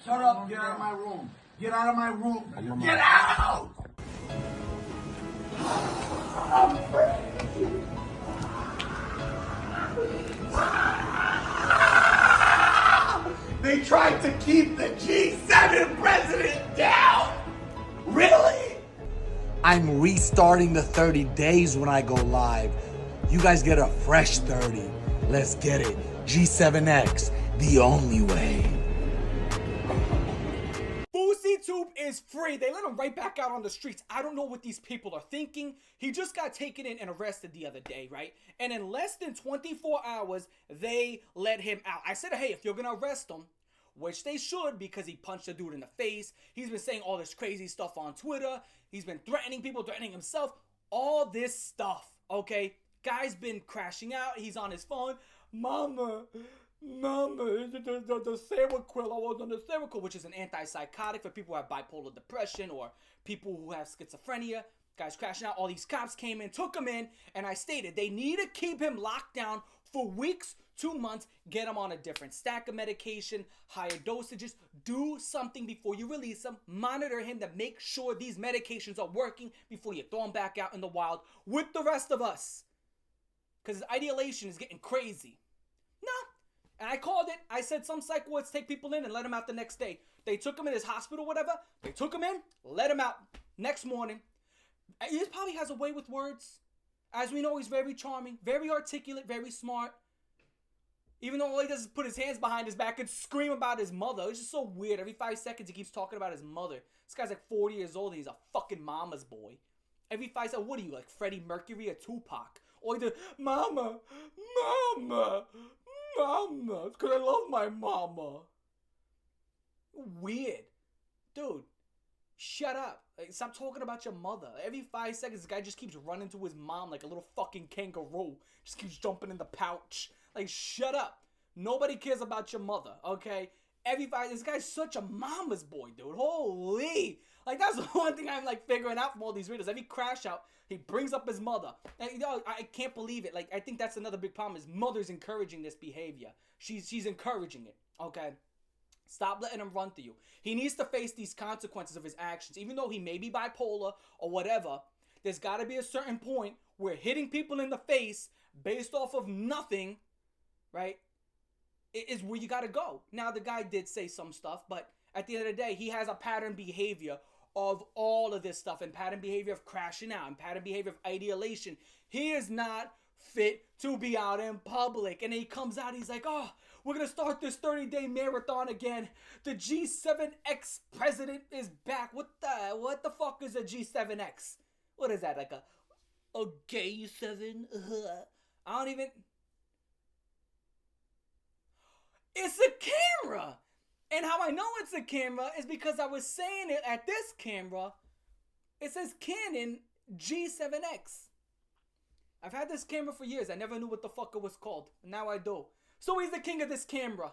Shut up. Get out of my room. Get out of my room. Get out! They tried to keep the G7 president down! Really? I'm restarting the 30 days when I go live. You guys get a fresh 30. Let's get it. G7X, the only way. FouseyTube is free. They let him right back out on the streets. I don't know what these people are thinking. He just got taken in and arrested the other day, right? And in less than 24 hours, they let him out. I said, hey, if you're going to arrest him, which they should because he punched a dude in the face. He's been saying all this crazy stuff on Twitter. He's been threatening people, threatening himself. All this stuff, okay? Guy's been crashing out. He's on his phone. Mama, the Seroquel. I was on the Seroquel, which is an antipsychotic for people who have bipolar depression or people who have schizophrenia. Guy's crashing out. All these cops came in, took him in, and I stated they need to keep him locked down for weeks, 2 months, get him on a different stack of medication, higher dosages, do something before you release him, monitor him to make sure these medications are working before you throw him back out in the wild with the rest of us. Because his ideation is getting crazy. No. And I called it. I said some psych wards take people in and let him out the next day. They took him in his hospital, whatever. They took him in, let him out. Next morning. He probably has a way with words. As we know, he's very charming, very articulate, very smart. Even though all he does is put his hands behind his back and scream about his mother. It's just so weird. Every 5 seconds, he keeps talking about his mother. This guy's like 40 years old and he's a fucking mama's boy. Every 5 seconds, what are you, like Freddie Mercury or Tupac? Or he does, mama, it's because I love my mama. Weird. Dude, shut up. Like, stop talking about your mother. Every 5 seconds, this guy just keeps running to his mom like a little fucking kangaroo. Just keeps jumping in the pouch. Like, shut up. Nobody cares about your mother, okay? This guy's such a mama's boy, dude. Holy. Like, that's the one thing I'm, like, figuring out from all these videos. Every crash out, he brings up his mother. And, you know, I can't believe it. Like, I think that's another big problem. His mother's encouraging this behavior. She's encouraging it, okay? Stop letting him run through you. He needs to face these consequences of his actions. Even though he may be bipolar or whatever, there's got to be a certain point where hitting people in the face based off of nothing, right, is where you got to go. Now, the guy did say some stuff, but at the end of the day, he has a pattern behavior of all of this stuff and pattern behavior of crashing out and pattern behavior of ideation. He is not fit to be out in public. And then he comes out, he's like, oh, we're going to start this 30-day marathon again. The G7X president is back. What the fuck is a G7X? What is that, like a gay 7? I don't even... It's a camera! And how I know it's a camera is because I was saying it at this camera. It says Canon G7X. I've had this camera for years. I never knew what the fuck it was called. And now I do. So he's the king of this camera.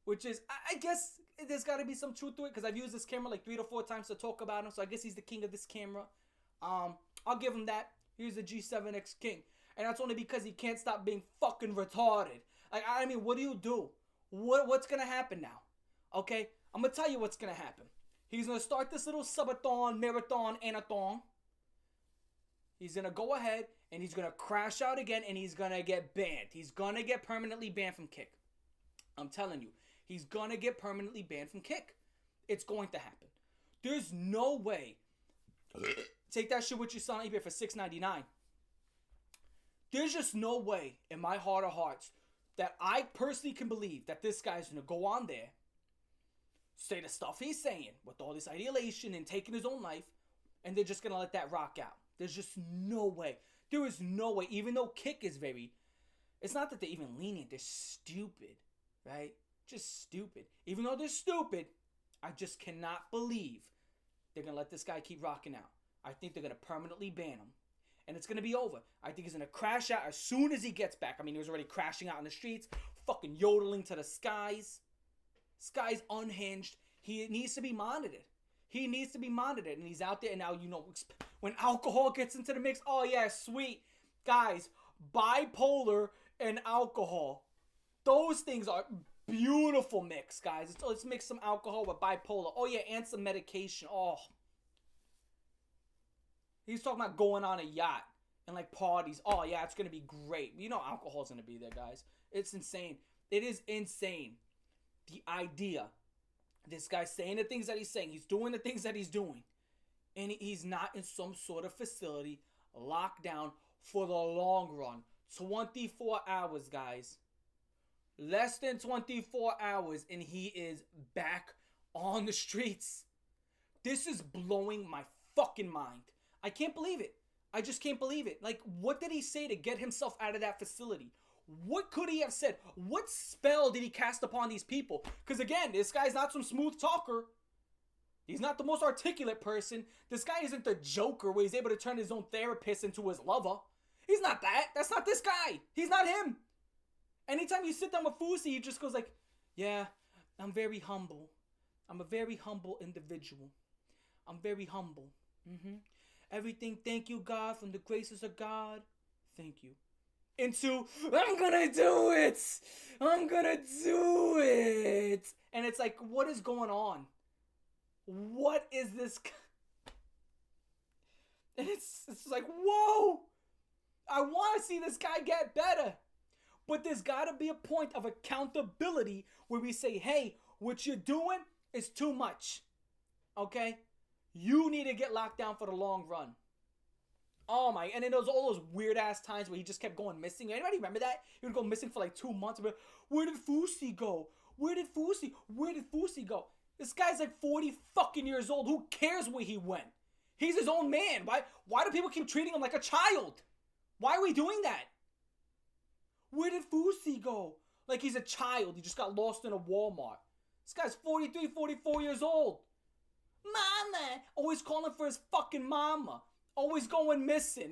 Which is, I guess there's got to be some truth to it. Because I've used this camera like 3 to 4 times to talk about him. So I guess he's the king of this camera. I'll give him that. He's the G7X King. And that's only because he can't stop being fucking retarded. Like, I mean, what do? What's going to happen now? Okay? I'm going to tell you what's going to happen. He's going to start this little subathon, marathon, anathon. He's going to go ahead and he's going to crash out again and he's going to get banned. He's going to get permanently banned from Kick. I'm telling you. He's going to get permanently banned from Kick. It's going to happen. There's no way. Take that shit with you on eBay for $6.99. There's just no way in my heart of hearts that I personally can believe that this guy's going to go on there, say the stuff he's saying with all this ideation and taking his own life, and they're just going to let that rock out. There's just no way. There is no way. Even though Kick is very... It's not that they're even lenient. They're stupid, right? Just stupid. Even though they're stupid, I just cannot believe they're going to let this guy keep rocking out. I think they're going to permanently ban him. And it's going to be over. I think he's going to crash out as soon as he gets back. I mean, he was already crashing out in the streets, fucking yodeling to the skies. This guy's unhinged. He needs to be monitored. He needs to be monitored. And he's out there. And now, you know, when alcohol gets into the mix, oh, yeah, sweet. Guys, bipolar and alcohol. Those things are beautiful mix, guys. Let's mix some alcohol with bipolar. Oh yeah, and some medication. Oh, he's talking about going on a yacht and like parties. Oh yeah, it's gonna be great. You know, alcohol's gonna be there, guys. It's insane. It is insane. The idea, this guy's saying the things that he's saying, he's doing the things that he's doing, and he's not in some sort of facility locked down for the long run. 24 hours, guys. Less than 24 hours, and he is back on the streets. This is blowing my fucking mind. I can't believe it. I just can't believe it. Like, what did he say to get himself out of that facility? What could he have said? What spell did he cast upon these people? Because again, this guy's not some smooth talker. He's not the most articulate person. This guy isn't the Joker where he's able to turn his own therapist into his lover. He's not that. That's not this guy. He's not him. Anytime you sit down with Fousey, he just goes like, yeah, I'm very humble. I'm a very humble individual. I'm very humble. Everything, thank you, God, from the graces of God. Thank you. Into, I'm gonna do it. I'm gonna do it. And it's like, what is going on? What is this? And it's like, whoa. I want to see this guy get better. But there's got to be a point of accountability where we say, hey, what you're doing is too much. Okay? You need to get locked down for the long run. Oh my, and then there was all those weird ass times where he just kept going missing. Anybody remember that? He would go missing for like 2 months. Where did Fousey go? Where did Fousey go? This guy's like 40 fucking years old. Who cares where he went? He's his own man. Why do people keep treating him like a child? Why are we doing that? Where did Fousey go? Like he's a child. He just got lost in a Walmart. This guy's 43, 44 years old. Mama! Always calling for his fucking mama. Always going missing.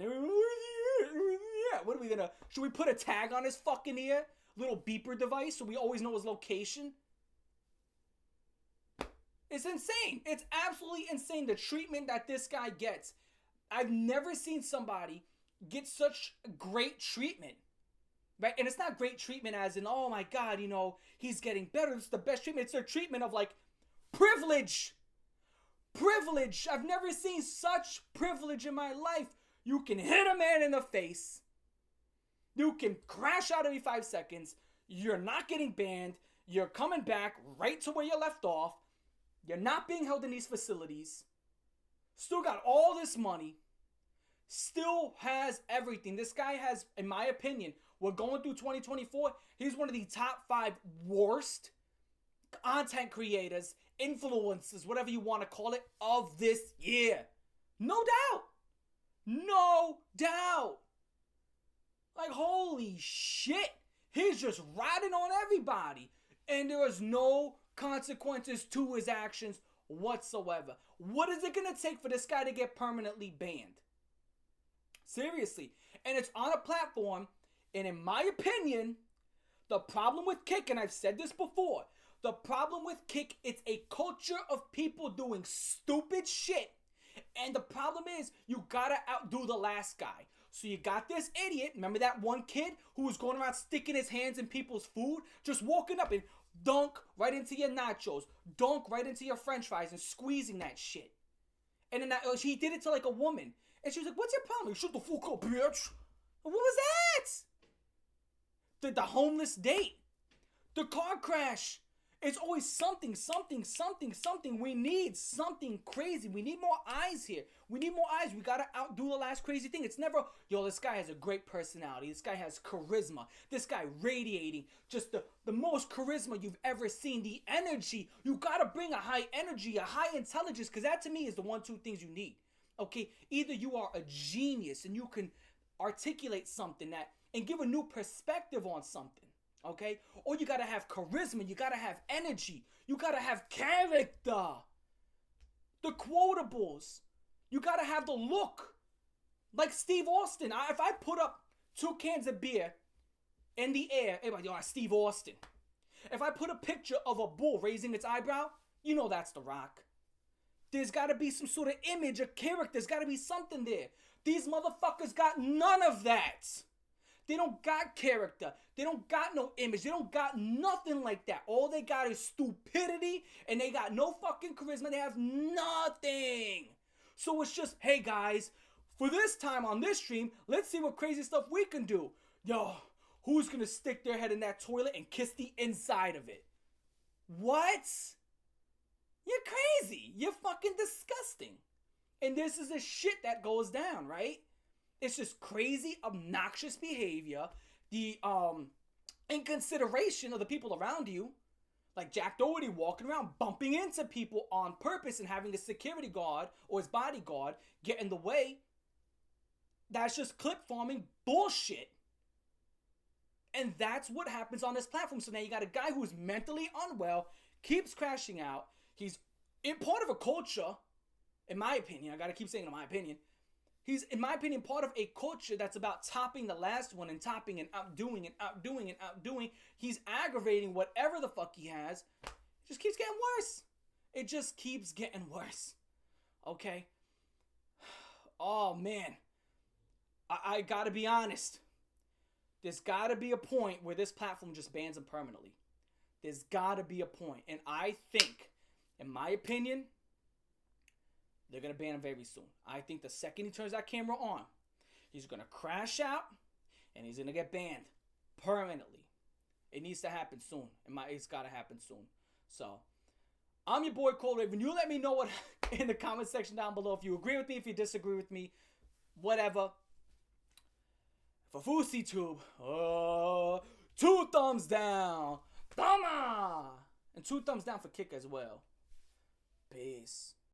What are we gonna... Should we put a tag on his fucking ear? Little beeper device so we always know his location? It's insane. It's absolutely insane the treatment that this guy gets. I've never seen somebody get such great treatment. Right? And it's not great treatment as in, oh my God, you know, he's getting better. It's the best treatment. It's their treatment of like privilege. Privilege. I've never seen such privilege in my life. You can hit a man in the face. You can crash out every 5 seconds. You're not getting banned. You're coming back right to where you left off. You're not being held in these facilities. Still got all this money. Still has everything. This guy has, in my opinion, we're going through 2024. He's one of the top 5 worst content creators, influencers, whatever you want to call it, of this year. No doubt. No doubt. Like, holy shit. He's just riding on everybody. And there is no consequences to his actions whatsoever. What is it going to take for this guy to get permanently banned? Seriously. And it's on a platform, and in my opinion, the problem with Kick, and I've said this before, the problem with Kick, it's a culture of people doing stupid shit. And the problem is, you gotta outdo the last guy. So you got this idiot, remember that one kid who was going around sticking his hands in people's food? Just walking up and dunk right into your nachos, dunk right into your french fries and squeezing that shit. And then he did it to like a woman. And she was like, what's your problem? You shut the fuck up, bitch. What was that? The homeless date. The car crash. It's always something. We need something crazy. We need more eyes here. We need more eyes. We gotta outdo the last crazy thing. It's never, yo, this guy has a great personality. This guy has charisma. This guy radiating. Just the most charisma you've ever seen. The energy. You gotta bring a high energy, a high intelligence, because that to me is the 1-2 things you need. Okay? Either you are a genius and you can articulate something that and give a new perspective on something. Okay? Or you gotta have charisma, you gotta have energy, you gotta have character. The quotables. You gotta have the look. Like Steve Austin. If I put up 2 cans of beer in the air, everybody, oh, Steve Austin. If I put a picture of a bull raising its eyebrow, you know that's The Rock. There's gotta be some sort of image, a character, there's gotta be something there. These motherfuckers got none of that. They don't got character. They don't got no image. They don't got nothing like that. All they got is stupidity, and they got no fucking charisma. They have nothing. So it's just, hey guys, for this time on this stream, let's see what crazy stuff we can do. Yo, who's gonna stick their head in that toilet and kiss the inside of it? What? You're crazy. You're fucking disgusting. And this is the shit that goes down, right? It's just crazy, obnoxious behavior. The inconsideration of the people around you. Like Jack Doherty walking around bumping into people on purpose and having a security guard or his bodyguard get in the way. That's just clip farming bullshit. And that's what happens on this platform. So now you got a guy who's mentally unwell, keeps crashing out. He's in part of a culture, in my opinion. I got to keep saying in my opinion. He's, in my opinion, part of a culture that's about topping the last one and topping and outdoing and outdoing and outdoing. He's aggravating whatever the fuck he has. It just keeps getting worse. It just keeps getting worse. Okay? Oh, man. I gotta be honest. There's gotta be a point where this platform just bans him permanently. There's gotta be a point. And I think, in my opinion, they're going to ban him very soon. I think the second he turns that camera on, he's going to crash out and he's going to get banned permanently. It needs to happen soon. It's got to happen soon. So, I'm your boy Cole Raven. You let me know what in the comment section down below. If you agree with me, if you disagree with me, whatever. For FouseyTube, 2 thumbs down. Toma! And 2 thumbs down for Kick as well. Peace.